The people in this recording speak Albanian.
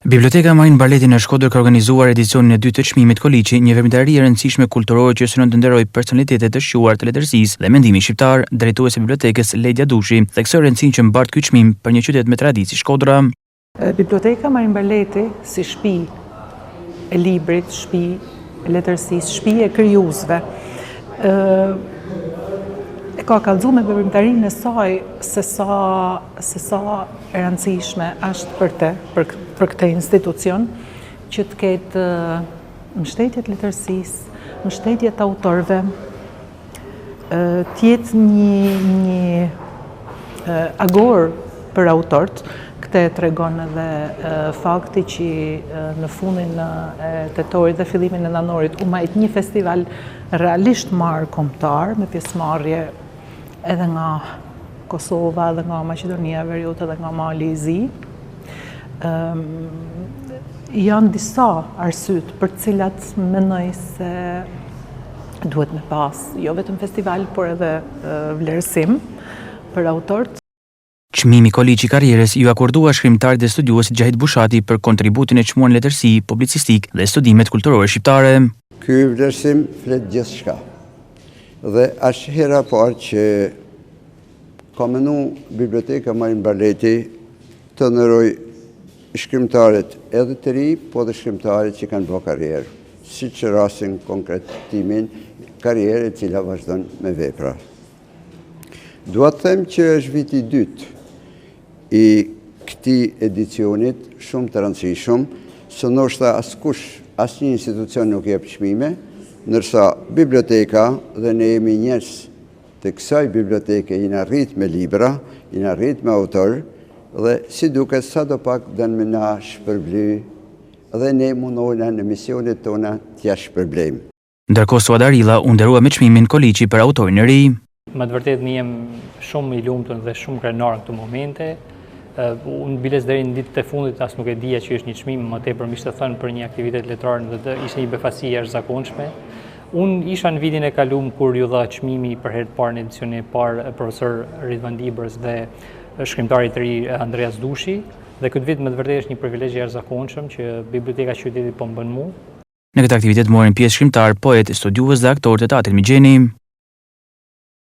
Biblioteka Marin Barleti në Shkodër ka organizuar edicionin e dytë të çmimit Koliçi, një veprimtari e rëndësishme kulturore që synon të nderojë personalitetet të shquar të letërsisë dhe mendimit shqiptar. Drejtuesi e bibliotekës Ledia Dushi theksoi rëndësinë që mbart ky çmim për një qytet me traditë si Shkodra. Biblioteka Marin Barleti si shtëpi e librit, shtëpi e letërsisë, shtëpi e krijuesve, e ka kallëzuar me veprimtarinë e saj se sa e rëndësishme është për këtë institucion që të ketë mbështetje të letërsisë, mbështetje të autorëve, të jetë një agor për autorët. Këtë tregon edhe fakti që në fundin e tetorit dhe fillimin e nëntorit u majt një festival realisht marrë kombëtar me pjesëmarrje edhe nga Kosova, edhe nga Maqedonia e Veriut, edhe nga Mali i Zi. Janë disa arsyet për të cilat mendoj se duhet me pas jo vetëm festival, por edhe vlerësim për autorët. Çmimi Koliçi i karrierës ju akordua shkrimtarit dhe studiuesit Gjahit Bushati për kontributin e çmuar në letërsi, publicistik dhe studimet kulturore shqiptare. Ky vlerësim flet gjithçka. Dhe është hera parë që ka menu Biblioteka Marin Barleti të nderoj shkrimtarët edhe të ri, po dhe shkrimtarët që kanë bërë karrierë, siç rastin konkretimin karrierë e cila vazhdon me vepra. Dua të them që është viti i dytë i këtij edicionit shumë të rëndësishëm, se ndoshta askush, asnjë institucion nuk jep çmime, ndërsa biblioteka dhe ne jemi njerëz të kësaj biblioteke jena rrit me libra, jena rrit me autor, dhe si duket sadopak dënë me na shpërbly, dhe ne mundohena në misionet tona t'ja shpërblejmë. Ndërkohë Suad Arilla u nderua me çmimin Koliçi për autorin e ri. Me të vërtetë ne jem shumë i lumtur dhe shumë krenar në këtë momente. Unë biles deri në ditët e fundit as nuk e dija që është një çmim, më tepër mish të thënë për një aktivitet letrar dhe ishte një befasi e jashtëzakonshme. Unë isha në vitin e kaluar kur ju dha çmimi për herë të parë në edicionin e parë profesor Ridvan Dibrës dhe shkrimtari i ri Andreas Dushi, dhe këtë vit me të vërtetë është një privilegj i jashtëzakonshëm që Biblioteka e Qytetit po më bën mua. Në këtë aktivitet morën pjesë shkrimtar, poet, studiues dhe aktorë të teatrit Migjeni.